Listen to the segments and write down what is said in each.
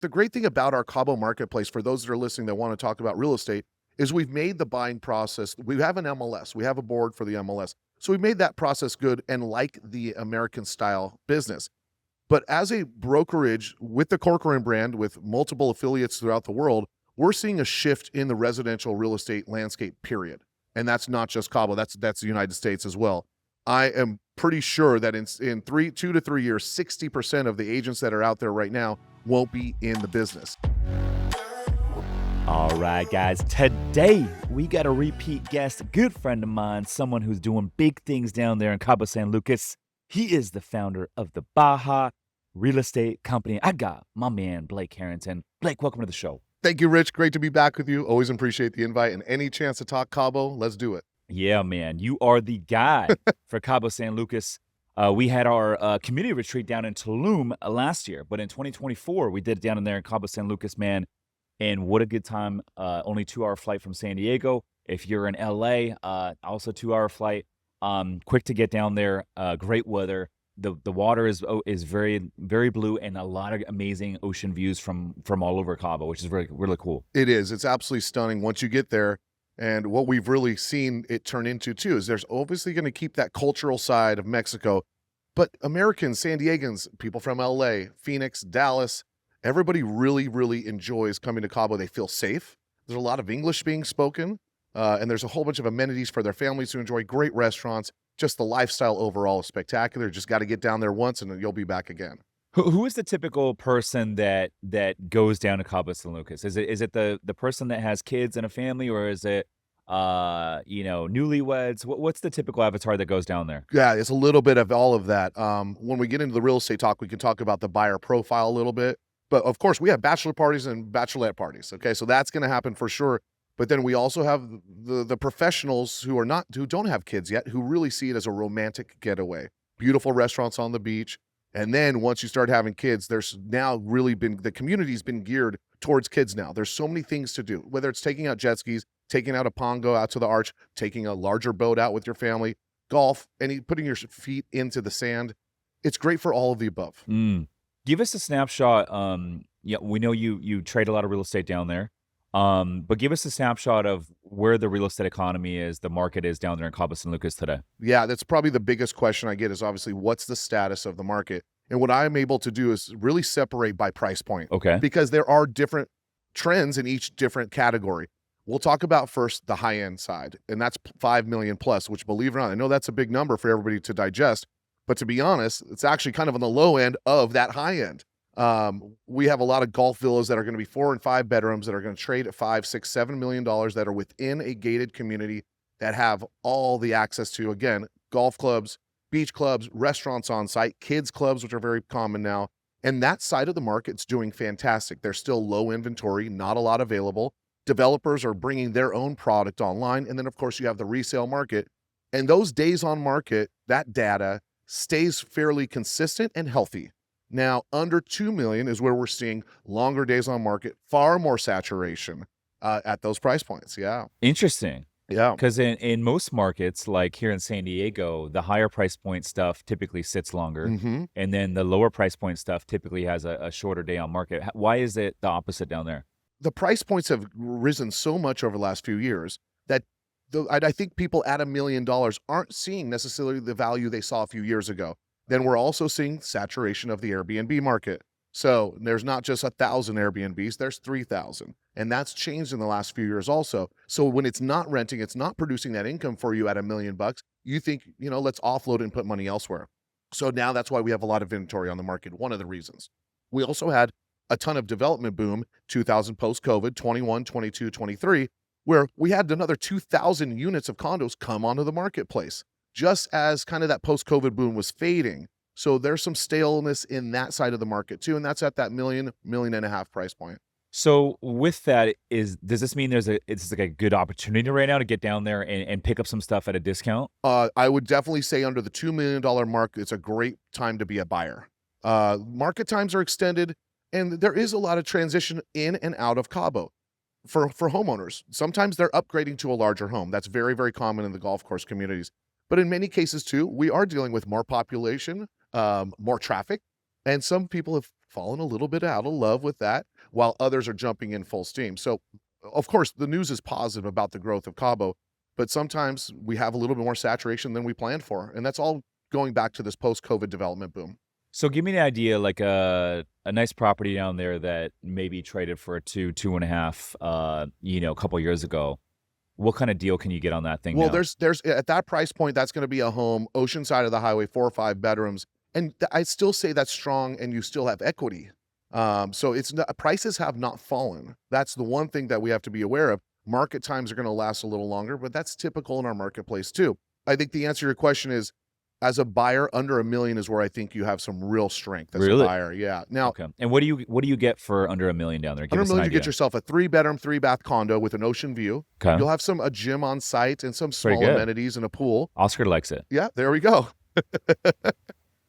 the great thing about our Cabo marketplace, for those that are listening that want to talk about real estate, is we've made the buying process. We have an MLS. We have a board for the MLS. So we made that process good and like the American style business. But as a brokerage with the Corcoran brand, with multiple affiliates throughout the world, we're seeing a shift in the residential real estate landscape, period. And that's not just Cabo, that's the United States as well. I am pretty sure that in 2 to 3 years, 60% of the agents that are out there right now won't be in the business. All right, guys. Today, we got a repeat guest, a good friend of mine, someone who's doing big things down there in Cabo San Lucas. He is the founder of the Baja Real Estate Company. I got my man, Blake Harrington. Blake, welcome to the show. Thank you, Rich. Great to be back with you. Always appreciate the invite. And any chance to talk Cabo, let's do it. Yeah, man. You are the guy for Cabo San Lucas. We had our community retreat down in Tulum last year, but in 2024, we did it down in there in Cabo San Lucas, man. And what a good time. Only 2-hour flight from San Diego. If you're in LA, also 2-hour flight. Quick to get down there. Great weather. The water is very, very blue, and a lot of amazing ocean views from all over Cabo, which is really, really cool. It is. It's absolutely stunning once you get there. And what we've really seen it turn into too is there's obviously going to keep that cultural side of Mexico, but Americans, San Diegans, people from LA, Phoenix, Dallas, everybody really, really enjoys coming to Cabo. They feel safe. There's a lot of English being spoken, and there's a whole bunch of amenities for their families to enjoy. Great restaurants. Just the lifestyle overall is spectacular. Just got to get down there once and you'll be back again. Who is the typical person that goes down to Cabo San Lucas? Is it the person that has kids and a family, or is it newlyweds? What's the typical avatar that goes down there? Yeah, it's a little bit of all of that. When we get into the real estate talk, we can talk about the buyer profile a little bit. But of course, we have bachelor parties and bachelorette parties. Okay, so that's going to happen for sure. But then we also have the professionals who don't have kids yet, who really see it as a romantic getaway. Beautiful restaurants on the beach. And then once you start having kids, there's now really the community's been geared towards kids now. There's so many things to do, whether it's taking out jet skis, taking out a pongo out to the arch, taking a larger boat out with your family, golf, and putting your feet into the sand. It's great for all of the above. Give us a snapshot. We know you trade a lot of real estate down there. But give us a snapshot of where the real estate economy is, the market is down there in Cabo San Lucas today. Yeah, that's probably the biggest question I get is obviously what's the status of the market? And what I'm able to do is really separate by price point. Okay. Because there are different trends in each different category. We'll talk about first the high-end side, and that's 5 million plus, which, believe it or not, I know that's a big number for everybody to digest, but to be honest, it's actually kind of on the low end of that high end. We have a lot of golf villas that are going to be 4 and 5 bedrooms that are going to trade at $5, $6, $7 million that are within a gated community that have all the access to, again, golf clubs, beach clubs, restaurants on site, kids clubs, which are very common now. And that side of the market's doing fantastic. There's still low inventory, not a lot available. Developers are bringing their own product online. And then, of course, you have the resale market. And those days on market, that data stays fairly consistent and healthy. Now, under 2 million is where we're seeing longer days on market, far more saturation at those price points. Yeah. Interesting. Yeah. Because in most markets, like here in San Diego, the higher price point stuff typically sits longer. Mm-hmm. And then the lower price point stuff typically has a shorter day on market. Why is it the opposite down there? The price points have risen so much over the last few years that I think people at $1 million aren't seeing necessarily the value they saw a few years ago. Then we're also seeing saturation of the Airbnb market. So there's not just 1,000 Airbnbs, there's 3,000. And that's changed in the last few years also. So when it's not renting, it's not producing that income for you at $1 million, you think, let's offload it and put money elsewhere. So now that's why we have a lot of inventory on the market, one of the reasons. We also had a ton of development boom, 2000 post-COVID, 21, 22, 23, where we had another 2,000 units of condos come onto the marketplace, just as kind of that post-COVID boom was fading. So there's some staleness in that side of the market too, and that's at that $1.5 million price point. So with that, does this mean it's like a good opportunity right now to get down there and pick up some stuff at a discount? I would definitely say under the $2 million mark, it's a great time to be a buyer. Market times are extended, and there is a lot of transition in and out of Cabo for homeowners. Sometimes they're upgrading to a larger home. That's very, very common in the golf course communities. But in many cases too, we are dealing with more population, more traffic, and some people have fallen a little bit out of love with that. while others are jumping in full steam. So, of course, the news is positive about the growth of Cabo, but sometimes we have a little bit more saturation than we planned for. And that's all going back to this post-COVID development boom. So give me an idea, like a nice property down there that maybe traded for a 2.5, a couple years ago. What kind of deal can you get on that thing Well, now? there's at that price point, that's going to be a home, ocean side of the highway, 4 or 5 bedrooms, and I still say that's strong, and you still have equity. So it's not, prices have not fallen. That's the one thing that we have to be aware of. Market times are going to last a little longer, but that's typical in our marketplace too. I think the answer to your question is, as a buyer, under $1 million is where I think you have some real strength as Really? a buyer. Yeah. Now, Okay. And what do you get for under $1 million down there? Give under us $1 an million, you idea. get yourself a 3-bedroom, 3-bath condo with an ocean view. Okay. You'll have a gym on site and some Pretty small good. amenities and a pool. Oscar likes it. Yeah, there we go.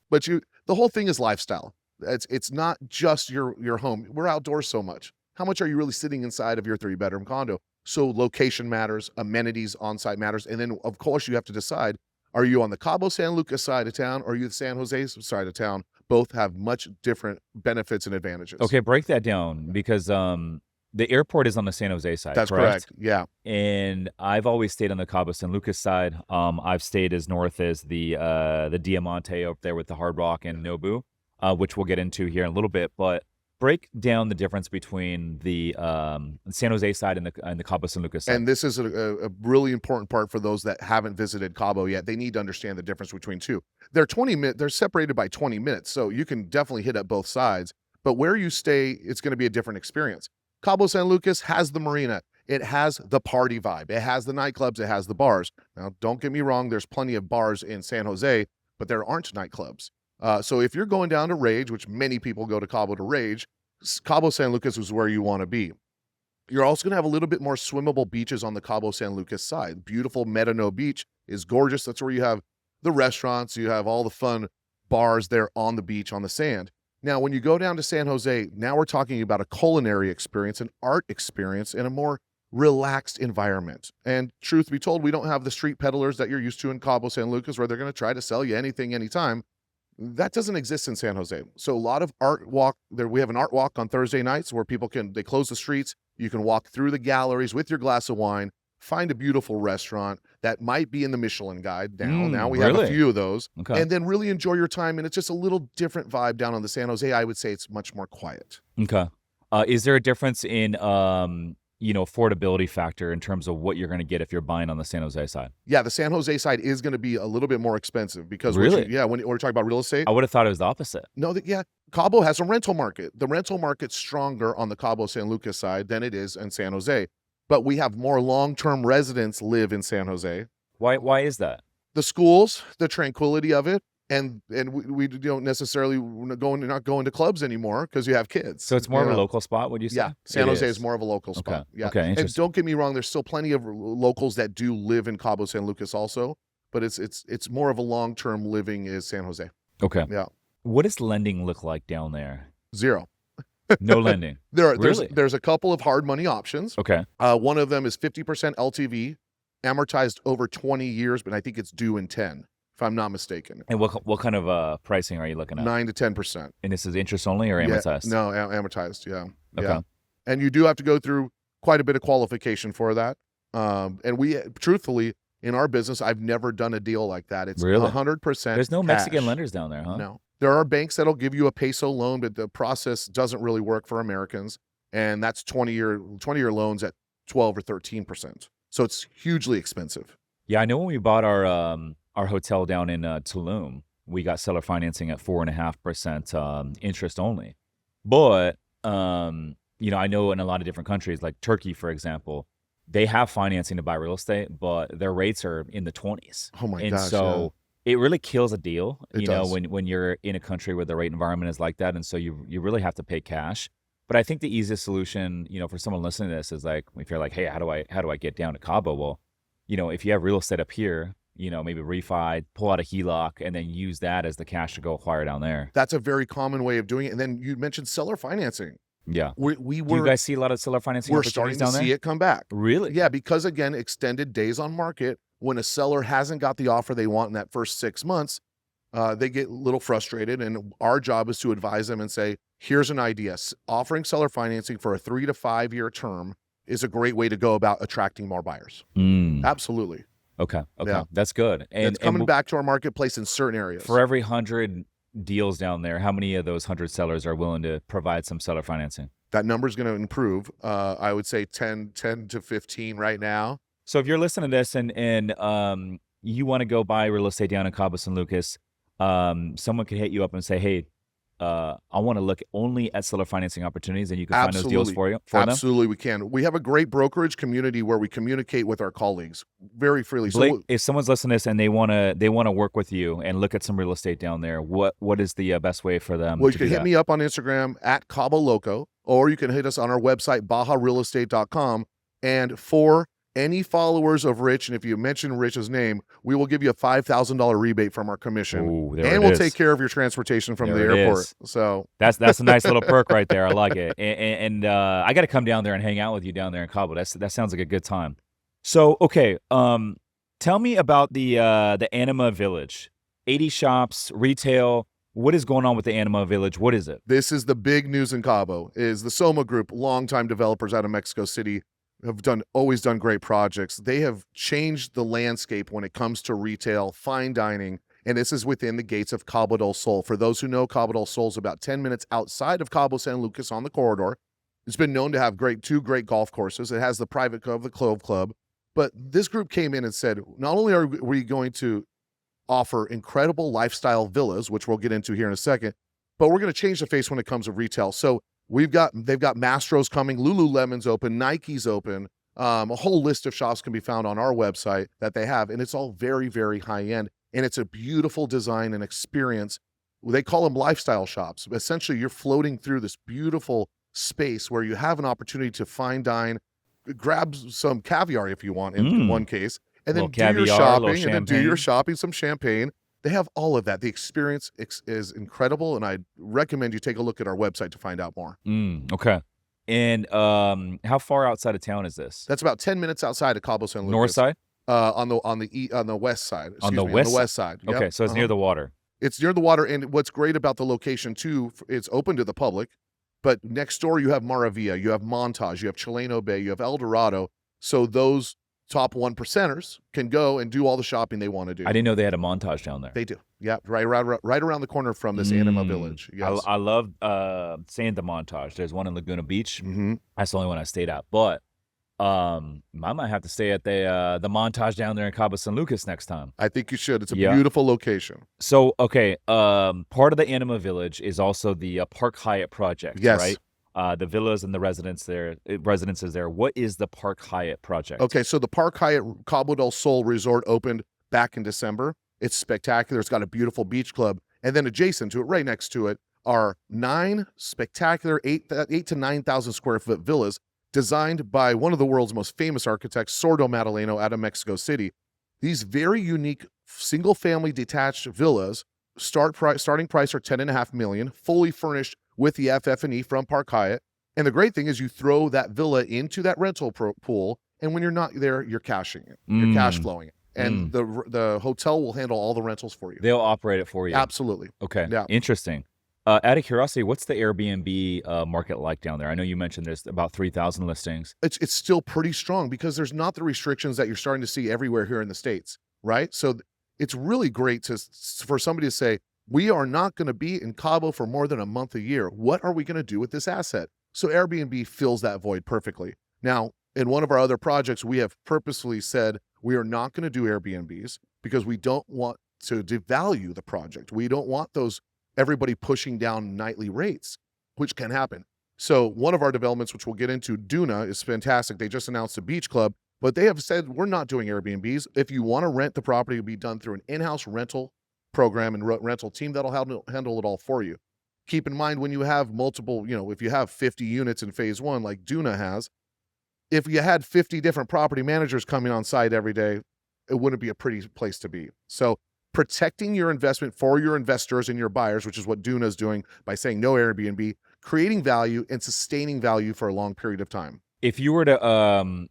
But the whole thing is lifestyle. It's not just your home. We're outdoors so much. How much are you really sitting inside of your 3-bedroom condo? So location matters, amenities on site matters, and then of course you have to decide: are you on the Cabo San Lucas side of town, or are you the San Jose side of town? Both have much different benefits and advantages. Okay, break that down because the airport is on the San Jose side. That's correct. Yeah. And I've always stayed on the Cabo San Lucas side. I've stayed as north as the Diamante up there with the Hard Rock and Nobu, which we'll get into here in a little bit. But break down the difference between the San Jose side and the Cabo San Lucas side. And this is a really important part for those that haven't visited Cabo yet. They need to understand the difference between two. They're separated by 20 minutes, so you can definitely hit up both sides. But where you stay, it's going to be a different experience. Cabo San Lucas has the marina. It has the party vibe. It has the nightclubs. It has the bars. Now, don't get me wrong. There's plenty of bars in San Jose, but there aren't nightclubs. So if you're going down to rage, which many people go to Cabo to rage, Cabo San Lucas is where you want to be. You're also going to have a little bit more swimmable beaches on the Cabo San Lucas side. Beautiful Medano Beach is gorgeous. That's where you have the restaurants. You have all the fun bars there on the beach, on the sand. Now, when you go down to San Jose, now we're talking about a culinary experience, an art experience, and a more relaxed environment. And truth be told, we don't have the street peddlers that you're used to in Cabo San Lucas, where they're going to try to sell you anything, anytime. That doesn't exist in San Jose. So a lot of art walk there. We have an art walk on Thursday nights where people they close the streets. You can walk through the galleries with your glass of wine, find a beautiful restaurant that might be in the Michelin Guide now. Now we have a few of those. Okay. And then really enjoy your time. And it's just a little different vibe down on the San Jose. I would say it's much more quiet. Okay. Is there a difference in affordability factor in terms of what you're going to get if you're buying on the San Jose side? Yeah, the San Jose side is going to be a little bit more expensive because Really? when we're talking about real estate. I would have thought it was the opposite. No, Cabo has a rental market. The rental market's stronger on the Cabo San Lucas side than it is in San Jose. But we have more long-term residents live in San Jose. Why is that? The schools, the tranquility of it, and we don't necessarily not going to clubs anymore because you have kids. So it's more of a local spot, would you say? Yeah, San It Jose is is more of a local spot. Yeah. Okay, And interesting. don't get me wrong, there's still plenty of locals that do live in Cabo San Lucas also, but it's more of a long-term living is San Jose. Okay. Yeah. What does lending look like down there? 0. No lending. There's Really? a couple of hard money options. Okay. One of them is 50% LTV, amortized over 20 years, but I think it's due in 10, if I'm not mistaken. And what kind of pricing are you looking at? 9 to 10%. And this is interest only or amortized? Yeah, no, amortized. Yeah. Okay. Yeah. And you do have to go through quite a bit of qualification for that. And we, truthfully, in our business, I've never done a deal like that. It's Really? 100%. There's no Mexican cash. lenders down there, huh? No. There are banks that'll give you a peso loan, but the process doesn't really work for Americans. And that's 20-year loans at 12 or 13%. So it's hugely expensive. Yeah, I know when we bought our hotel down in Tulum, we got seller financing at 4.5% interest only. But I know in a lot of different countries, like Turkey, for example, they have financing to buy real estate, but their rates are in the 20s. Oh my And gosh. so it really kills a deal, It does. when you're in a country where the rate environment is like that. And so you really have to pay cash. But I think the easiest solution, for someone listening to this is like, if you're like, hey, how do I get down to Cabo? Well, if you have real estate up here, maybe refi, pull out a HELOC, and then use that as the cash to go acquire down there. That's a very common way of doing it. And then you mentioned seller financing. Yeah. We Do you were guys see a lot of seller financing we're opportunities starting to down there? see it come back. Really? Yeah, because again, extended days on market. When a seller hasn't got the offer they want in that first 6 months, they get a little frustrated. And our job is to advise them and say, Here's an idea. Offering seller financing for a 3 to 5 year term is a great way to go about attracting more buyers. Mm. Absolutely. Okay. Yeah. That's good. It's coming back to our marketplace in certain areas. For every 100 deals down there, how many of those 100 sellers are willing to provide some seller financing? That number is going to improve. I would say 10 to 15 right now. So if you're listening to this and you want to go buy real estate down in Cabo San Lucas, someone could hit you up and say, hey, I want to look only at seller financing opportunities, and you can find those deals for them? Absolutely, we can. We have a great brokerage community where we communicate with our colleagues very freely. Blake, if someone's listening to this and they want to work with you and look at some real estate down there, what is the best way for them? Well, you can hit me up on Instagram at Cabo Loco, or you can hit us on our website, bajarealestate.com. And for any followers of Rich, and if you mention Rich's name, we will give you a $5,000 rebate from our commission. Ooh, and we'll take care of your transportation from the airport. So that's a nice little perk right there. I like it. And I got to come down there and hang out with you down there in Cabo. That sounds like a good time. So, okay, tell me about the Anima Village. 80 shops, retail. What is going on with the Anima Village? What is it? This is the big news in Cabo. Is the Soma Group, longtime developers out of Mexico City, have always done great projects. They have changed the landscape when it comes to retail, fine dining, and this is within the gates of Cabo del Sol. For those who know, Cabo del Sol is about 10 minutes outside of Cabo San Lucas on the corridor. It's been known to have two great golf courses. It has the private club, the Clove Club. But this group came in and said, not only are we going to offer incredible lifestyle villas, which we'll get into here in a second, but we're going to change the face when it comes to retail. So they've got Mastro's coming, Lululemon's open, Nike's open. A whole list of shops can be found on our website that they have, and it's all very, very high end. And it's a beautiful design and experience. They call them lifestyle shops. Essentially, you're floating through this beautiful space where you have an opportunity to fine dine, grab some caviar if you want in one case, and then do your shopping, some champagne. They have all of that. The experience is incredible, and I recommend you take a look at our website to find out more. Okay. And how far outside of town is this? That's about 10 minutes outside of Cabo San Lucas. North side? On the west side. On the west side. Okay, yep. so it's near the water. It's near the water, and what's great about the location too, it's open to the public, but next door you have Maravilla, you have Montage, you have Chileno Bay, you have El Dorado. So those top 1%ers can go and do all the shopping they want to do. I didn't know they had a Montage down there. They do. Yeah, right around the corner from this Anima Village. Yes. I love saying the Montage. There's one in Laguna Beach. Mm-hmm. That's the only one I stayed at. But I might have to stay at the Montage down there in Cabo San Lucas next time. I think you should. It's a beautiful location. So, okay, part of the Anima Village is also the Park Hyatt project, right? The villas and the residences there. What is the Park Hyatt project? Okay, so the Park Hyatt Cabo del Sol Resort opened back in December. It's spectacular. It's got a beautiful beach club. And then adjacent to it, right next to it, are 9 spectacular 8 to 9,000 square foot villas designed by one of the world's most famous architects, Sordo Madaleno, out of Mexico City. These very unique single-family detached villas, starting price are $10.5 million, fully furnished with the FF&E from Park Hyatt. And the great thing is you throw that villa into that rental pool, and when you're not there, you're cashing it. You're cash flowing it. And the hotel will handle all the rentals for you. They'll operate it for you. Absolutely. Okay. Yeah. Interesting. Out of curiosity, what's the Airbnb market like down there? I know you mentioned there's about 3,000 listings. It's still pretty strong because there's not the restrictions that you're starting to see everywhere here in the States, right? So it's really great for somebody to say, we are not going to be in Cabo for more than a month a year. What are we going to do with this asset? So Airbnb fills that void perfectly. Now, in one of our other projects, we have purposefully said we are not going to do Airbnbs because we don't want to devalue the project. We don't want everybody pushing down nightly rates, which can happen. So one of our developments, which we'll get into, Duna, is fantastic. They just announced a beach club, but they have said we're not doing Airbnbs. If you want to rent the property, it'll be done through an in-house rental program and rental team that'll handle it all for you. Keep in mind when you have multiple, if you have 50 units in phase 1 like Duna has, if you had 50 different property managers coming on site every day, it wouldn't be a pretty place to be. So protecting your investment for your investors and your buyers, which is what Duna is doing by saying no Airbnb, creating value and sustaining value for a long period of time. If you were to,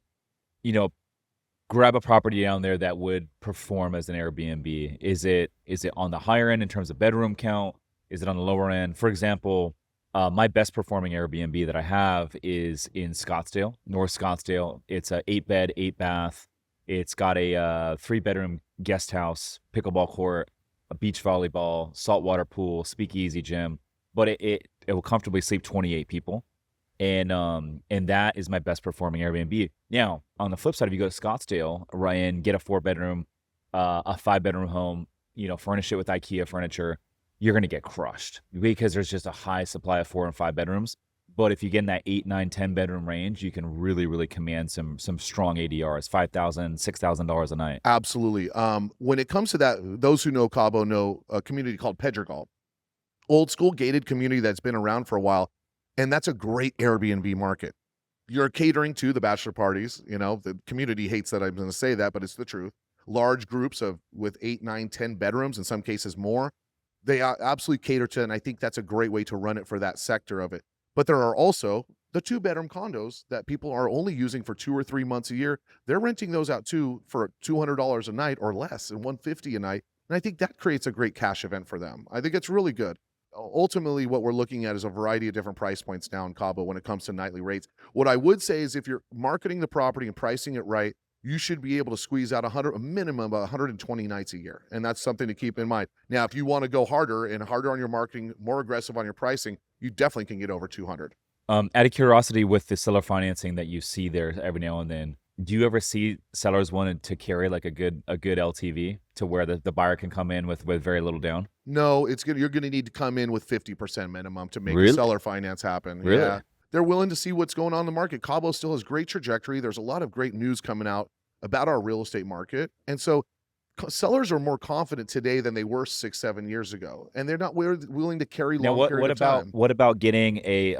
grab a property down there that would perform as an Airbnb, is it on the higher end in terms of bedroom count? Is it on the lower end? For example, My best performing Airbnb that I have is in Scottsdale, North Scottsdale. It's a 8-bed, 8-bath. It's got a 3-bedroom guest house, pickleball court, a beach volleyball, saltwater pool, speakeasy gym. But it will comfortably sleep 28 people, and that is my best performing Airbnb. Now, on the flip side, if you go to Scottsdale, right, and get a 4-bedroom, a 5-bedroom home, furnish it with IKEA furniture, you're gonna get crushed because there's just a high supply of 4 and 5 bedrooms. But if you get in that 8, 9, 10 bedroom range, you can really, really command some strong ADRs, $5,000, $6,000 a night. Absolutely. When it comes to that, those who know Cabo know a community called Pedregal, old school gated community that's been around for a while, and that's a great Airbnb market. You're catering to the bachelor parties. The community hates that I'm going to say that, but it's the truth. Large groups with 8, 9, 10 bedrooms, in some cases more. They absolutely cater to, and I think that's a great way to run it for that sector of it. But there are also the 2-bedroom condos that people are only using for 2 or 3 months a year. They're renting those out too for $200 a night or less, and $150 a night. And I think that creates a great cash event for them. I think it's really good. Ultimately, what we're looking at is a variety of different price points now in Cabo when it comes to nightly rates. What I would say is if you're marketing the property and pricing it right, you should be able to squeeze out a minimum of 120 nights a year. And that's something to keep in mind. Now, if you want to go harder on your marketing, more aggressive on your pricing, you definitely can get over 200. Out of curiosity, with the seller financing that you see there every now and then, do you ever see sellers wanting to carry like a good LTV to where the buyer can come in with very little down? No, you're going to need to come in with 50% minimum to make Really? a seller finance happen. Really? Yeah. They're willing to see what's going on in the market. Cabo still has great trajectory. There's a lot of great news coming out about our real estate market. And so sellers are more confident today than they were 6, 7 years ago. And they're not willing to carry Now, long period of time. what about getting a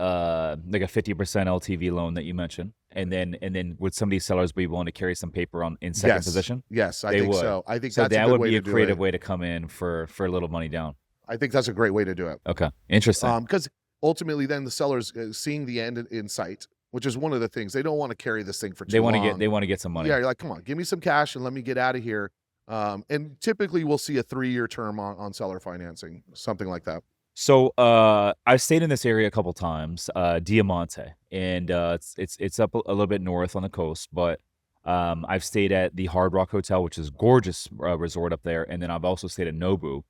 like a 50% LTV loan that you mentioned, and then would some of these sellers be willing to carry some paper in second Yes. position? Yes, I They think would. so. I think So that's a that good would way be to a do creative it. way to come in for a little money down. I think that's a great way to do it. Okay, interesting. Because ultimately then the seller's seeing the end in sight, which is one of the things. They don't want to carry this thing for too long. They want to get some money. Yeah, you're like, come on, give me some cash and let me get out of here. And typically we'll see a 3-year term on seller financing, something like that. So I've stayed in this area a couple times, Diamonte, and it's up a little bit north on the coast, but I've stayed at the Hard Rock Hotel, which is a gorgeous resort up there, and then I've also stayed at Nobu,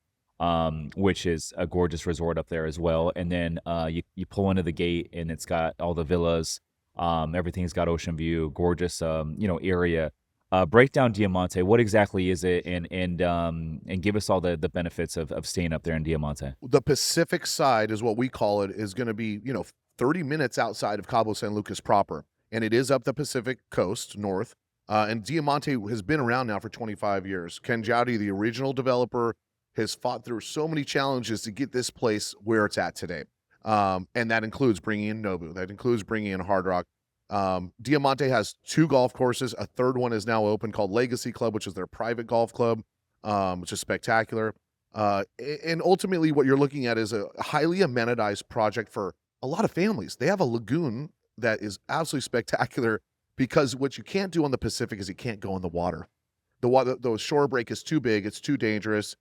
which is a gorgeous resort up there as well. And then you pull into the gate, and it's got all the villas. Everything's got ocean view, gorgeous area. Break down Diamante. What exactly is it, and give us all the benefits of staying up there in Diamante. The Pacific side is what we call it, is going to be 30 minutes outside of Cabo San Lucas proper, and it is up the Pacific coast north. And Diamante has been around now for 25 years. Ken Jowdy, the original developer, has fought through so many challenges to get this place where it's at today. And that includes bringing in Nobu. That includes bringing in Hard Rock. Diamante has 2 golf courses. A third one is now open called Legacy Club, which is their private golf club, which is spectacular. And ultimately what you're looking at is a highly amenitized project for a lot of families. They have a lagoon that is absolutely spectacular because what you can't do on the Pacific is you can't go in the water. The shore break is too big. It's too dangerous.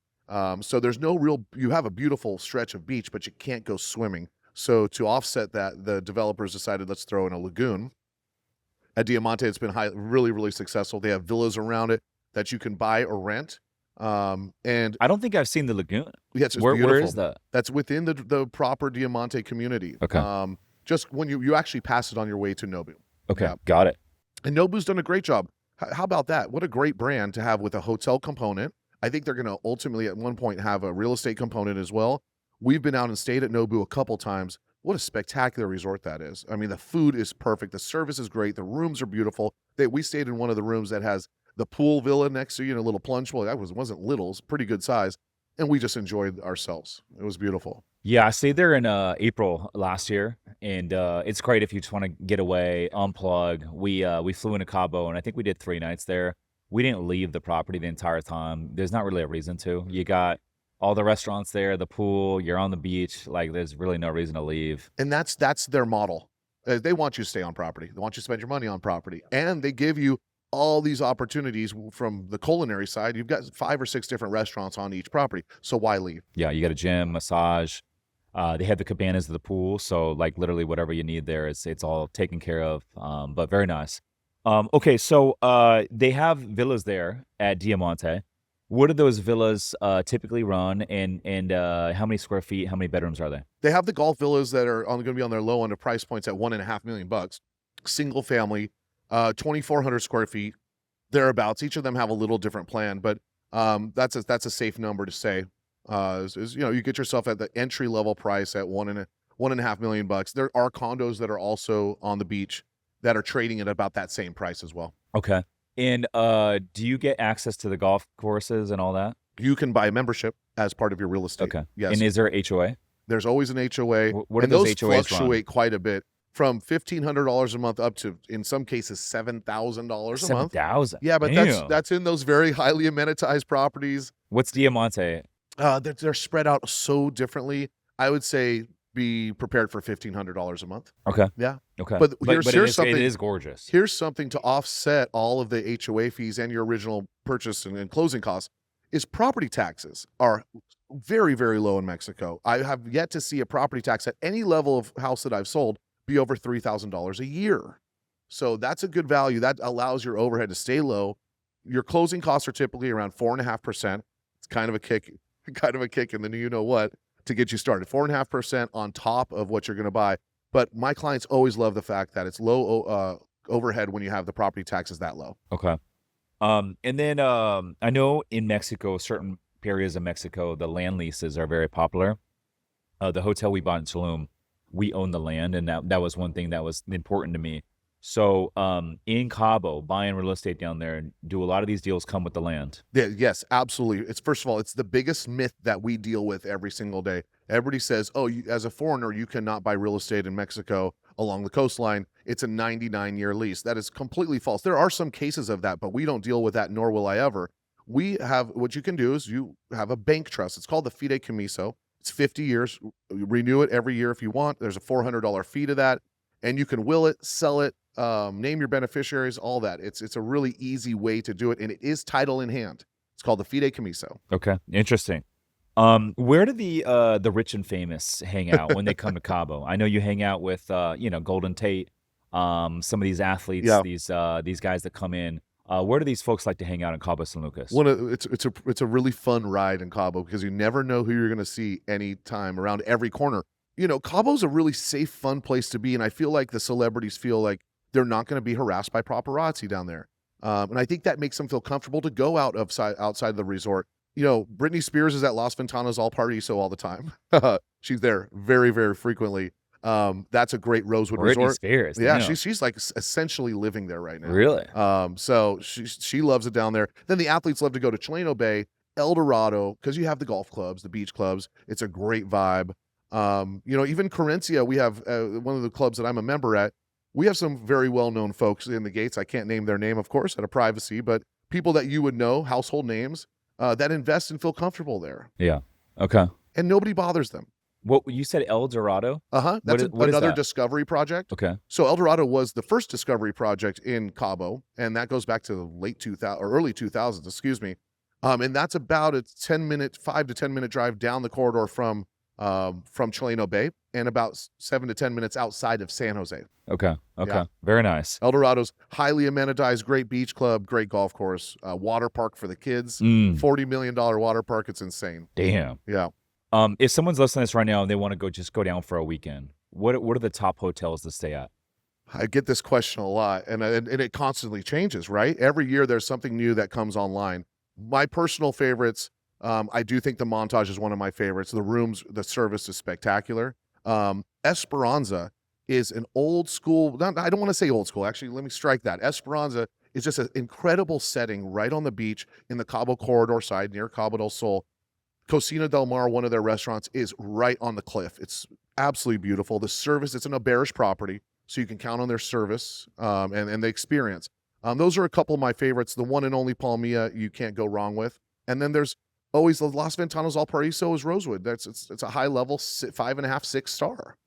So there's you have a beautiful stretch of beach, but you can't go swimming. So to offset that, the developers decided, let's throw in a lagoon. At Diamante, it's been really, really successful. They have villas around it that you can buy or rent. And I don't think I've seen the lagoon. yes, it's Where beautiful. is that? That's within the proper Diamante community. Okay. Just when you actually pass it on your way to Nobu. Okay, Yeah. got it. And Nobu's done a great job. How about that? What a great brand to have with a hotel component. I think they're going to ultimately at one point have a real estate component as well. We've been out and stayed at Nobu a couple times. What a spectacular resort that is. I mean, the food is perfect. The service is great. The rooms are beautiful. We stayed in one of the rooms that has the pool villa next to you, a little plunge pool. That wasn't little. It was pretty good size. And we just enjoyed ourselves. It was beautiful. Yeah, I stayed there in April last year, and it's great if you just want to get away, unplug. We flew into Cabo, and I think we did 3 nights there. We didn't leave the property the entire time. There's not really a reason to. You got all the restaurants there, the pool, you're on the beach. Like, there's really no reason to leave. And that's their model. They want you to stay on property. They want you to spend your money on property. And they give you all these opportunities from the culinary side. You've got 5 or 6 different restaurants on each property. So why leave? Yeah, you got a gym, massage. They have the cabanas of the pool, so like literally whatever you need there, it's all taken care of. But very nice. Okay, so they have villas there at Diamante. What do those villas typically run, and how many square feet, how many bedrooms are they? They have the golf villas that are going to be on their low end of price points at $1.5 million, single family, 2,400 square feet, thereabouts. Each of them have a little different plan, but that's a safe number to say. You get yourself at the entry level price at $1.5 million. There are condos that are also on the beach that are trading at about that same price as well. Okay. And do you get access to the golf courses and all that? You can buy a membership as part of your real estate. Okay. Yes. And is there a HOA? There's always an HOA. What do and those those HOAs fluctuate quite a bit, from $1,500 a month up to, in some cases, $7,000 a month. 7,000. Yeah, but that's in those very highly amenitized properties. What's Diamante? They're spread out so differently. I would say be prepared for $1,500 a month. Okay. Yeah. Okay. But here's something. It is gorgeous. Here's something to offset all of the HOA fees and your original purchase and closing costs. Is property taxes are very, very low in Mexico. I have yet to see a property tax at any level of house that I've sold be over $3,000 a year. So that's a good value. That allows your overhead to stay low. Your closing costs are typically around 4.5%. It's kind of a kick in the you know what to get you started. 4.5% on top of what you're going to buy. But my clients always love the fact that it's low overhead when you have the property taxes that low. Okay. And then I know in Mexico, certain areas of Mexico, the land leases are very popular. The hotel we bought in Tulum, we own the land, and that was one thing that was important to me. So in Cabo, buying real estate down there, do a lot of these deals come with the land? Yeah, yes, absolutely. It's first of all, it's the biggest myth that we deal with every single day. Everybody says, "Oh, as a foreigner, you cannot buy real estate in Mexico along the coastline. It's a 99-year lease." That is completely false. There are some cases of that, but we don't deal with that, nor will I ever. We have, what you can do is you have a bank trust. It's called the fideicomiso. It's 50 years. You renew it every year if you want. There's a $400 fee to that, and you can will it, sell it, name your beneficiaries, all that. It's a really easy way to do it, and it is title in hand. It's called the fideicomiso. Okay, interesting. Where do the rich and famous hang out when they come to Cabo? I know you hang out with Golden Tate, some of these athletes, Yeah. these guys that come in. Where do these folks like to hang out in Cabo San Lucas? It's a really fun ride in Cabo because you never know who you're going to see anytime around every corner. Cabo's a really safe, fun place to be, and I feel like the celebrities feel like they're not going to be harassed by paparazzi down there. And I think that makes them feel comfortable to go outside of the resort. Britney Spears is at Las Ventanas all Paradiso all the time. She's there very, very frequently. That's a great Rosewood Britney resort. Spears. Yeah, damn. she's like essentially living there right now. Really? So she loves it down there. Then the athletes love to go to Chileno Bay, El Dorado, because you have the golf clubs, the beach clubs. It's a great vibe. Even Carencia, we have one of the clubs that I'm a member at. We have some very well-known folks in the gates. I can't name their name, of course, out of privacy, but people that you would know, household names, that invest and feel comfortable there. Yeah. Okay. And nobody bothers them. What you said, El Dorado? That's what is another that? discovery project. Okay. So El Dorado was the first discovery project in Cabo, and that goes back to the late 2000 or early 2000s, excuse me. And that's about a 5 to 10 minute drive down the corridor from Chileno Bay, and about 7 to 10 minutes outside of San Jose. Okay. Yeah. Very nice. El Dorado's highly amenitized, great beach club, great golf course, water park for the kids, $40 million water park. It's insane. Damn. Yeah. If someone's listening to this right now and they want to go down for a weekend, what are the top hotels to stay at? I get this question a lot, and it constantly changes, right? Every year there's something new that comes online. My personal favorites, I do think the Montage is one of my favorites. The rooms, the service is spectacular. Esperanza is an old school, I don't want to say old school, actually, let me strike that. Esperanza is just an incredible setting right on the beach in the Cabo corridor side near Cabo del Sol. Cocina del Mar, one of their restaurants, is right on the cliff. It's absolutely beautiful. The service, it's an Iberge property, so you can count on their service and the experience. Those are a couple of my favorites. The one and only Palmilla, you can't go wrong with. And then there's always the Las Ventanas al Paraiso is Rosewood. It's a high level 5.5, 6 star.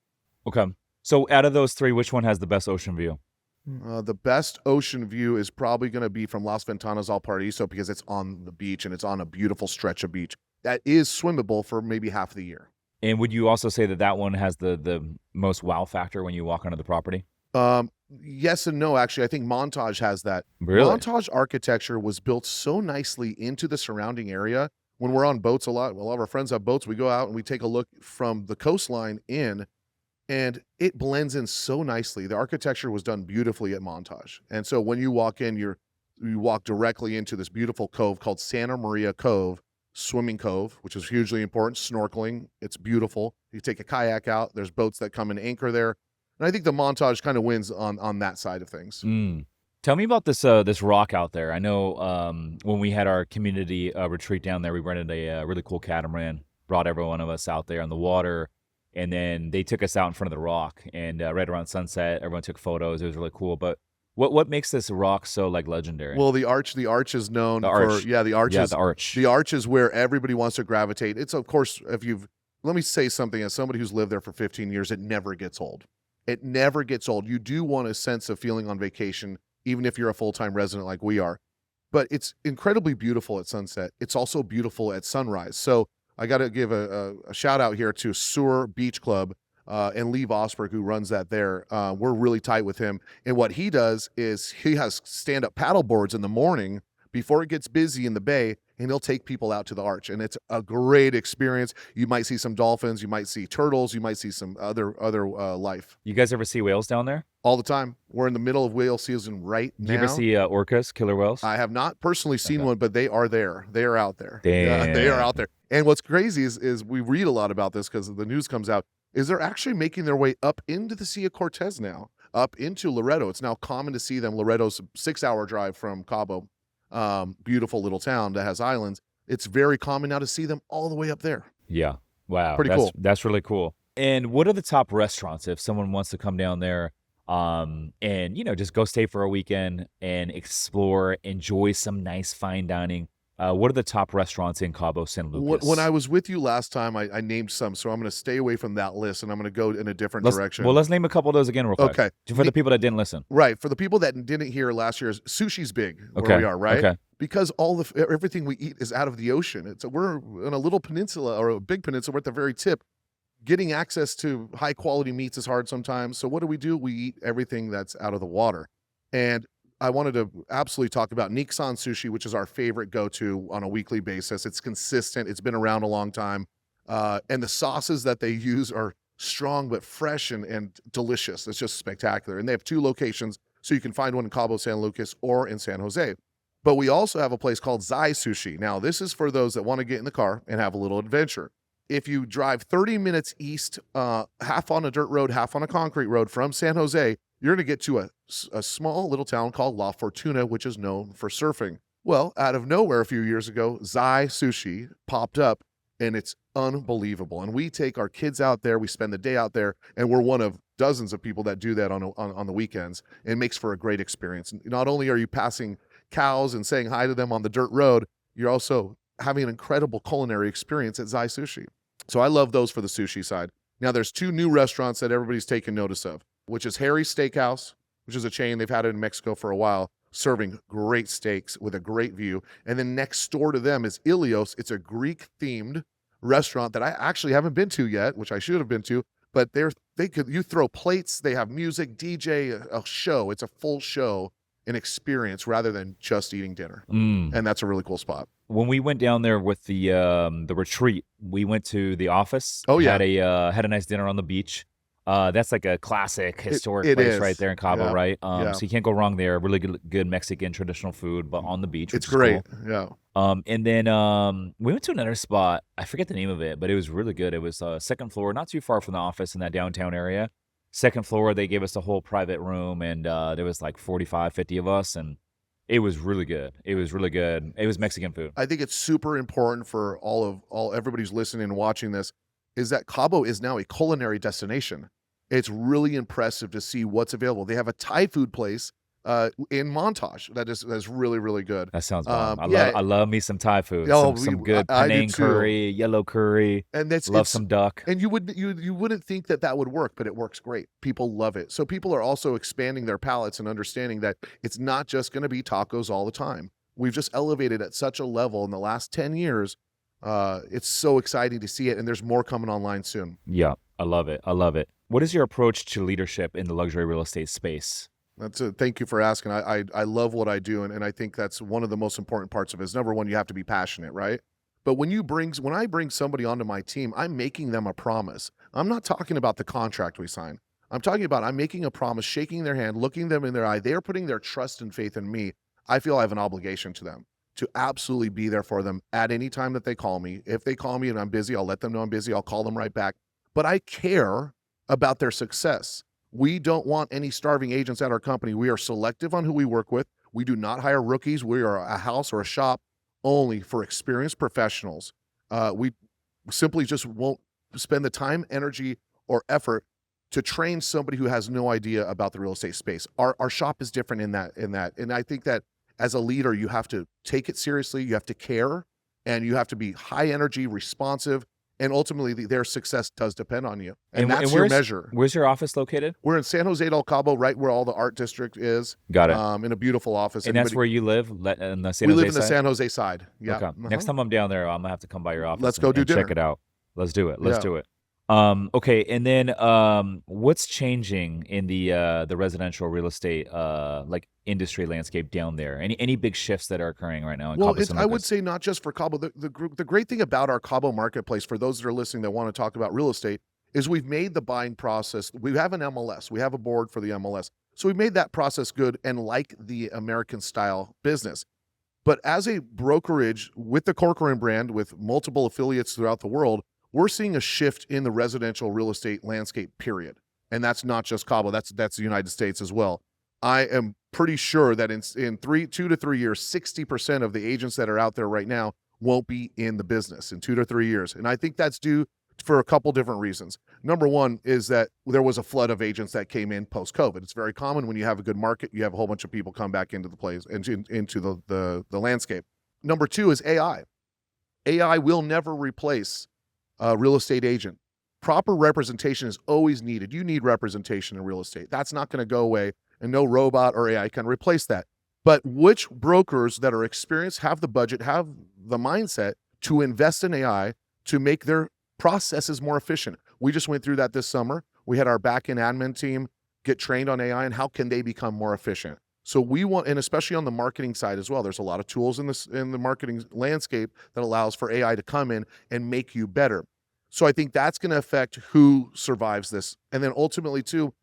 Okay. So out of those three, which one has the best ocean view? The best ocean view is probably going to be from Las Ventanas al Paraiso because it's on the beach and it's on a beautiful stretch of beach that is swimmable for maybe half the year. And would you also say that that one has the most wow factor when you walk onto the property? Um, yes and no, actually. I think Montage has that. Really? Montage architecture was built so nicely into the surrounding area. When we're on boats a lot of our friends have boats. We go out and we take a look from the coastline in, and it blends in so nicely. The architecture was done beautifully at Montage. And so when you walk in, you walk directly into this beautiful cove called Santa Maria Cove, swimming cove, which is hugely important, snorkeling. It's beautiful. You take a kayak out, there's boats that come and anchor there. And I think the Montage kind of wins on that side of things. Mm. Tell me about this this rock out there. I know when we had our community retreat down there, we rented a really cool catamaran, brought every one of us out there on the water, and then they took us out in front of the rock. And right around sunset, everyone took photos. It was really cool. But what makes this rock so like legendary? Well, the arch is known The for arch. the arch Yeah, is the arch. the arch is where everybody wants to gravitate. It's of course, if you've let me say something as somebody who's lived there for 15 years, it never gets old. It never gets old. You do want a sense of feeling on vacation, even if you're a full-time resident like we are. But it's incredibly beautiful at sunset. It's also beautiful at sunrise. So I got to give a shout out here to Sur Beach Club and Lee Vosberg, who runs that there. We're really tight with him. And what he does is he has stand-up paddle boards in the morning before it gets busy in the bay, and he'll take people out to the arch. And it's a great experience. You might see some dolphins, you might see turtles, you might see some other life. You guys ever see whales down there? All the time. We're in the middle of whale season right Do you ever now. see orcas, killer whales? I have not personally seen Okay. one, but they are there. They are out there. Yeah, they are Damn. out there. And what's crazy is we read a lot about this because the news comes out, is they're actually making their way up into the Sea of Cortez now, up into Loreto. It's now common to see them. Loretto's a 6-hour drive from Cabo, beautiful little town that has islands. It's very common now to see them all the way up there. Yeah. Wow. Pretty that's cool. that's really cool. And what are the top restaurants if someone wants to come down there and just go stay for a weekend and explore, enjoy some nice fine dining? What are the top restaurants in Cabo San Lucas? When I was with you last time, I named some, so I'm going to stay away from that list, and I'm going to go in a different direction. Let's name a couple of those again real quick. Okay. For the people that didn't listen. Right. For the people that didn't hear last year's, sushi's big where Okay. we are, right? Okay. Because everything we eat is out of the ocean. We're in a little peninsula or a big peninsula. We're at the very tip. Getting access to high quality meats is hard sometimes. So what do? We eat everything that's out of the water. And I wanted to absolutely talk about Niksan Sushi, which is our favorite go-to on a weekly basis. It's consistent. It's been around a long time. And the sauces that they use are strong but fresh and delicious. It's just spectacular. And they have 2 locations, so you can find one in Cabo San Lucas or in San Jose. But we also have a place called Zai Sushi. Now, this is for those that want to get in the car and have a little adventure. If you drive 30 minutes east, half on a dirt road, half on a concrete road from San Jose, you're going to get to a small little town called La Fortuna, which is known for surfing. Well, out of nowhere a few years ago, Zai Sushi popped up, and it's unbelievable. And we take our kids out there, we spend the day out there, and we're one of dozens of people that do that on the weekends. It makes for a great experience. Not only are you passing cows and saying hi to them on the dirt road, you're also having an incredible culinary experience at Zai Sushi. So I love those for the sushi side. Now there's 2 new restaurants that everybody's taken notice of, which is Harry's Steakhouse, which is a chain. They've had it in Mexico for a while, serving great steaks with a great view. And then next door to them is Ilios. It's a Greek-themed restaurant that I actually haven't been to yet, which I should have been to, but you throw plates, they have music, DJ, a show. It's a full show, an experience rather than just eating dinner. And that's a really cool spot. When we went down there with the retreat, we went to the office. Oh, yeah. Had a nice dinner on the beach. That's like a classic historic it place is. right there in Cabo, Yeah. right? Yeah. So you can't go wrong there. Really good Mexican traditional food, but on the beach. It's which is great. cool. Yeah. And then we went to another spot. I forget the name of it, but it was really good. It was second floor, not too far from the office in that downtown area. Second floor, they gave us a whole private room, and there was like 45, 50 of us, and it was really good. It was really good. It was Mexican food. I think it's super important for everybody's listening and watching this, is that Cabo is now a culinary destination. It's really impressive to see what's available. They have a Thai food place in Montage that's really, really good. That sounds bomb. Yeah. I love me some Thai food. Oh, some good I do Penang too. curry, yellow curry. And Love some duck. And you wouldn't think that would work, but it works great. People love it. So people are also expanding their palates and understanding that it's not just going to be tacos all the time. We've just elevated at such a level in the last 10 years. It's so exciting to see it, and there's more coming online soon. Yeah, I love it. I love it. What is your approach to leadership in the luxury real estate space? Thank you for asking. I love what I do, and I think that's one of the most important parts of it. Is number one, you have to be passionate, right? But when I bring somebody onto my team, I'm making them a promise. I'm not talking about the contract we sign. I'm making a promise, shaking their hand, looking them in their eye. They're putting their trust and faith in me. I feel I have an obligation to them to absolutely be there for them at any time that they call me. If they call me and I'm busy, I'll let them know I'm busy. I'll call them right back. But I care about their success. We don't want any starving agents at our company. We are selective on who we work with. We do not hire rookies. We are a house or a shop only for experienced professionals. We simply just won't spend the time, energy, or effort to train somebody who has no idea about the real estate space. Our shop is different in that. And I think that as a leader, you have to take it seriously, you have to care, and you have to be high energy, responsive, and ultimately their success does depend on you. And that's your measure. Where's your office located? We're in San Jose del Cabo, right where all the art district is. Got it. In a beautiful office. And that's where you live, in the San we Jose live in the side? San Jose side. Yeah. Okay. Next time I'm down there, I'm gonna have to come by your office. Let's go do and check dinner. it out. Let's do it. Let's Yeah. do it. Okay, and then what's changing in the residential real estate like industry landscape down there? Any big shifts that are occurring right now in Well, Cabo San I would Lucas? say not just for Cabo. The great thing about our Cabo marketplace, for those that are listening that want to talk about real estate, is we've made the buying process. We have an MLS. We have a board for the MLS. So we've made that process good and like the American style business. But as a brokerage with the Corcoran brand, with multiple affiliates throughout the world, we're seeing a shift in the residential real estate landscape, period. And that's not just Cabo, that's the United States as well. I am pretty sure that in 2 to 3 years, 60% of the agents that are out there right now won't be in the business in 2 to 3 years. And I think that's due for a couple different reasons. Number one is that there was a flood of agents that came in post-COVID. It's very common when you have a good market, you have a whole bunch of people come back into the place, into the landscape. Number two is AI. AI will never replace a real estate agent. Proper representation is always needed. You need representation in real estate. That's not going to go away, and no robot or AI can replace that. But which brokers that are experienced, have the budget, have the mindset to invest in AI to make their processes more efficient? We just went through that this summer. We had our back-end admin team get trained on AI and how can they become more efficient. So we want, and especially on the marketing side as well, there's a lot of tools in the marketing landscape that allows for AI to come in and make you better. So I think that's going to affect who survives this. And then ultimately too,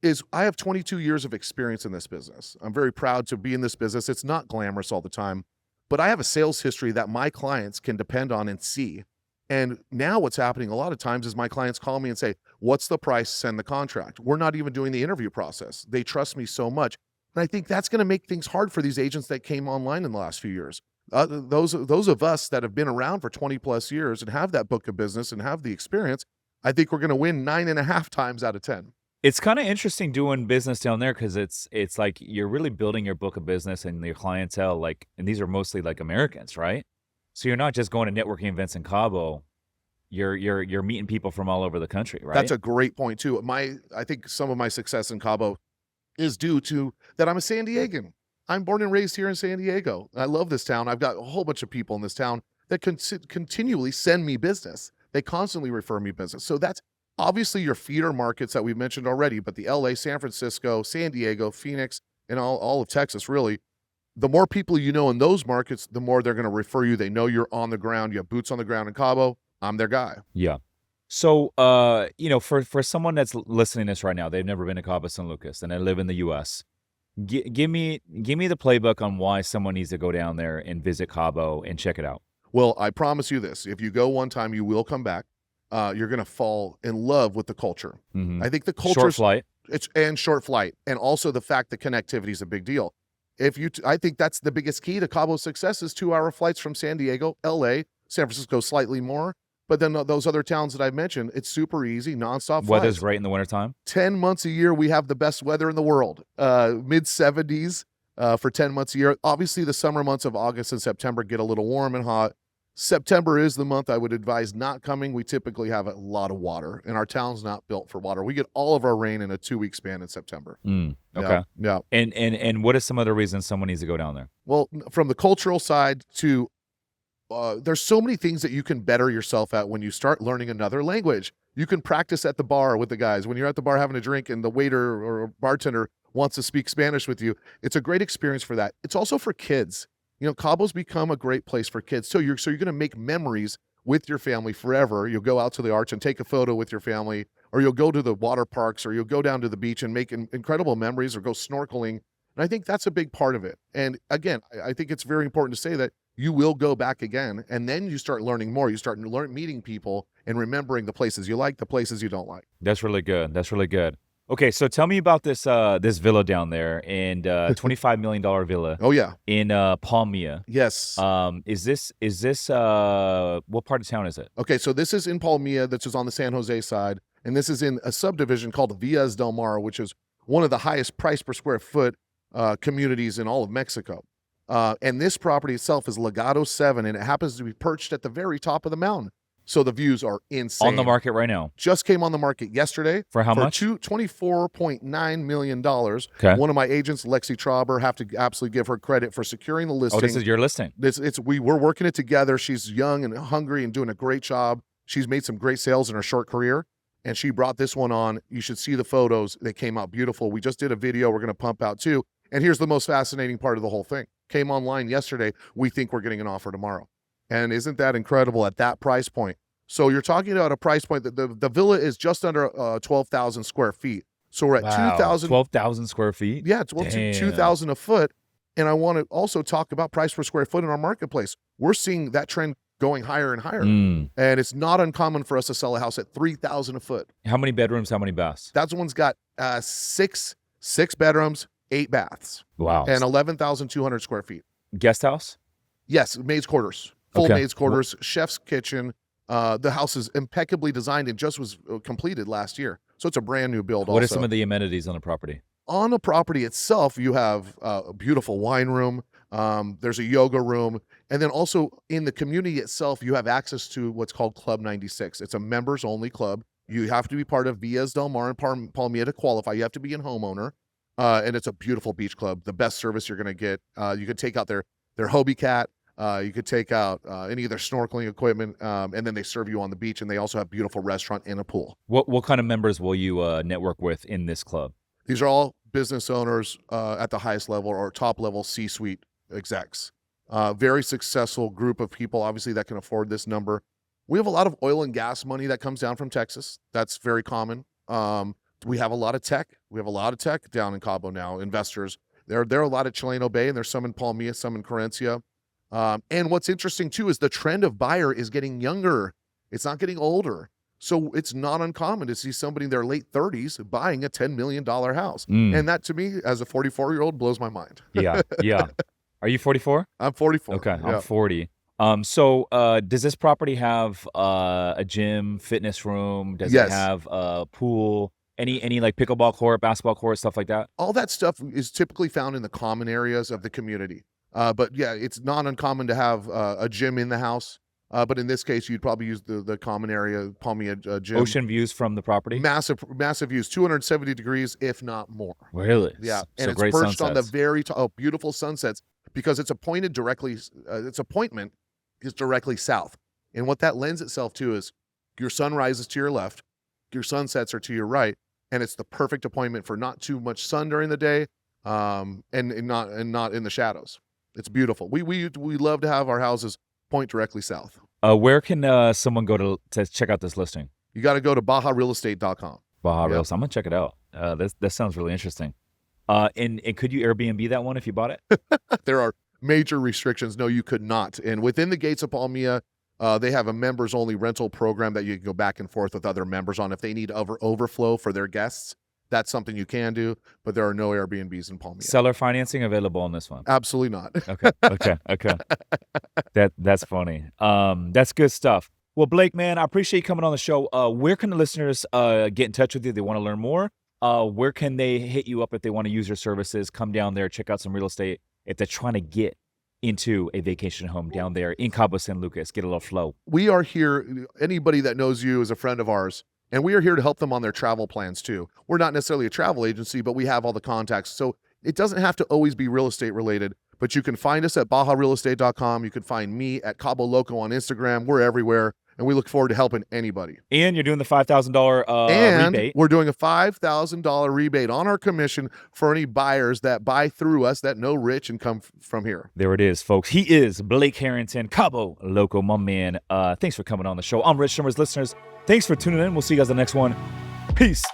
is I have 22 years of experience in this business. I'm very proud to be in this business. It's not glamorous all the time, but I have a sales history that my clients can depend on and see. And now what's happening a lot of times is my clients call me and say, what's the price? Send the contract. We're not even doing the interview process. They trust me so much. And I think that's going to make things hard for these agents that came online in the last few years. Those of us that have been around for 20 plus years and have that book of business and have the experience, I think we're going to win 9.5 times out of 10. It's kind of interesting doing business down there because it's like you're really building your book of business and your clientele, like, and these are mostly like Americans, right? So you're not just going to networking events in Cabo. You're meeting people from all over the country, right? That's a great point too. I think some of my success in Cabo is due to that I'm a San Diegan. I'm born and raised here in San Diego. I love this town. I've got a whole bunch of people in this town that continually send me business. They constantly refer me business. So that's obviously your feeder markets that we've mentioned already, but the LA, San Francisco, San Diego, Phoenix, and all of Texas, really. The more people you know in those markets, the more they're going to refer you. They know you're on the ground. You have boots on the ground in Cabo. I'm their guy. Yeah. So, for someone that's listening to this right now, they've never been to Cabo San Lucas and they live in the U.S. Give me the playbook on why someone needs to go down there and visit Cabo and check it out. Well, I promise you this. If you go one time, you will come back. You're going to fall in love with the culture. Mhm. I think the culture Short flight. and short flight, and also the fact that connectivity is a big deal. I think that's the biggest key to Cabo's success is 2-hour flights from San Diego, LA, San Francisco slightly more, but then those other towns that I've mentioned, it's super easy, nonstop flights. Weather's great in the wintertime. 10 months a year, we have the best weather in the world. Mid 70s for 10 months a year. Obviously, the summer months of August and September get a little warm and hot. September is the month I would advise not coming. We typically have a lot of water, and our town's not built for water. We get all of our rain in a 2-week span in September. Okay. Yeah. And what are some other reasons someone needs to go down there? Well, from the cultural side to there's so many things that you can better yourself at when you start learning another language. You can practice at the bar with the guys. When you're at the bar having a drink and the waiter or bartender wants to speak Spanish with you, it's a great experience for that. It's also for kids. Cabo's become a great place for kids. So you're going to make memories with your family forever. You'll go out to the arch and take a photo with your family, or you'll go to the water parks, or you'll go down to the beach and make incredible memories, or go snorkeling. And I think that's a big part of it. And again, I think it's very important to say that you will go back again, and then you start learning more. You start meeting people and remembering the places you like, the places you don't like. That's really good. That's really good. Okay, so tell me about this villa down there, and $25 million villa. Oh yeah, in Palmilla. Yes. Is this what part of town is it? Okay, so this is in Palmilla. This is on the San Jose side, and this is in a subdivision called Villas del Mar, which is one of the highest price per square foot communities in all of Mexico. And this property itself is Legado 7, and it happens to be perched at the very top of the mountain. So the views are insane. On the market right now. Just came on the market yesterday. For how much? $24.9 million. Okay. One of my agents, Lexi Trauber, have to absolutely give her credit for securing the listing. Oh, this is your listing. We're working it together. She's young and hungry and doing a great job. She's made some great sales in her short career, and she brought this one on. You should see the photos. They came out beautiful. We just did a video we're going to pump out too. And here's the most fascinating part of the whole thing. Came online yesterday. We think we're getting an offer tomorrow. And isn't that incredible at that price point? So you're talking about a price point that the villa is just under 12,000 square feet. So we're at 2,000. 12,000 square feet? Yeah, 2,000 a foot. And I want to also talk about price per square foot in our marketplace. We're seeing that trend going higher and higher. And it's not uncommon for us to sell a house at 3,000 a foot. How many bedrooms, how many baths? That one's got six bedrooms, 8 baths. Wow. And 11,200 square feet. Guest house? Yes, maids quarters. Full maids quarters, chef's kitchen. The house is impeccably designed and just was completed last year. So it's a brand new build. What are some of the amenities on the property? On the property itself, you have a beautiful wine room. There's a yoga room. And then also in the community itself, you have access to what's called Club 96. It's a members only club. You have to be part of Villas del Mar and Palmilla to qualify. You have to be a homeowner. And it's a beautiful beach club. The best service you're going to get. You could take out their Hobie cat. You could take out any of their snorkeling equipment, and then they serve you on the beach, and they also have a beautiful restaurant and a pool. What kind of members will you network with in this club? These are all business owners at the highest level or top level C-suite execs. Very successful group of people, obviously, that can afford this number. We have a lot of oil and gas money that comes down from Texas. That's very common. We have a lot of tech. We have a lot of tech down in Cabo now, investors. There are a lot at Chileno Bay, and there's some in Palmilla, some in Carencia. And what's interesting too is the trend of buyer is getting younger. It's not getting older. So it's not uncommon to see somebody in their late 30s buying a $10 million house. And that to me, as a 44-year-old, blows my mind. Yeah. Are you 44? I'm 44. Okay, yeah. I'm 40. So does this property have a gym, fitness room? Does it have a pool? Any like pickleball court, basketball court, stuff like that? All that stuff is typically found in the common areas of the community. But yeah, it's not uncommon to have a gym in the house. But in this case, you'd probably use the common area, Palmilla gym. Ocean views from the property? Massive views, 270 degrees, if not more. Really? Yeah. So And it's great perched on the sunsets. very top, beautiful sunsets, because its appointment is directly south. And what that lends itself to is your sunrise is to your left, your sunsets are to your right, and it's the perfect appointment for not too much sun during the day, and not in the shadows. It's beautiful. We love to have our houses point directly south. Where can someone go to check out this listing? You got to go to BajaRealEstate.com. Baja Real Estate. I'm gonna check it out. That sounds really interesting. And could you Airbnb that one if you bought it? There are major restrictions. No, you could not. And within the gates of Palmilla, they have a members-only rental program that you can go back and forth with other members on if they need overflow for their guests. That's something you can do, but there are no Airbnbs in Palmilla. Seller financing available on this one? Absolutely not. Okay. That's funny. That's good stuff. Well, Blake, man, I appreciate you coming on the show. Where can the listeners get in touch with you if they want to learn more? Where can they hit you up if they want to use your services? Come down there, check out some real estate. If they're trying to get into a vacation home down there in Cabo San Lucas, get a little flow. We are here. Anybody that knows you is a friend of ours. And we are here to help them on their travel plans too. We're not necessarily a travel agency, but we have all the contacts. So it doesn't have to always be real estate related, But you can find us at BajaRealEstate.com. You can find me at Cabo Loco on Instagram. We're everywhere, and we look forward to helping anybody. And you're doing the $5,000 And rebate. we're doing a $5,000 rebate on our commission for any buyers that buy through us that know Rich and come from here. There it is, folks. He is Blake Harrington, Cabo Loco, my man. Thanks for coming on the show. I'm Rich Shimmer's listeners. Thanks for tuning in. We'll see you guys on the next one. Peace.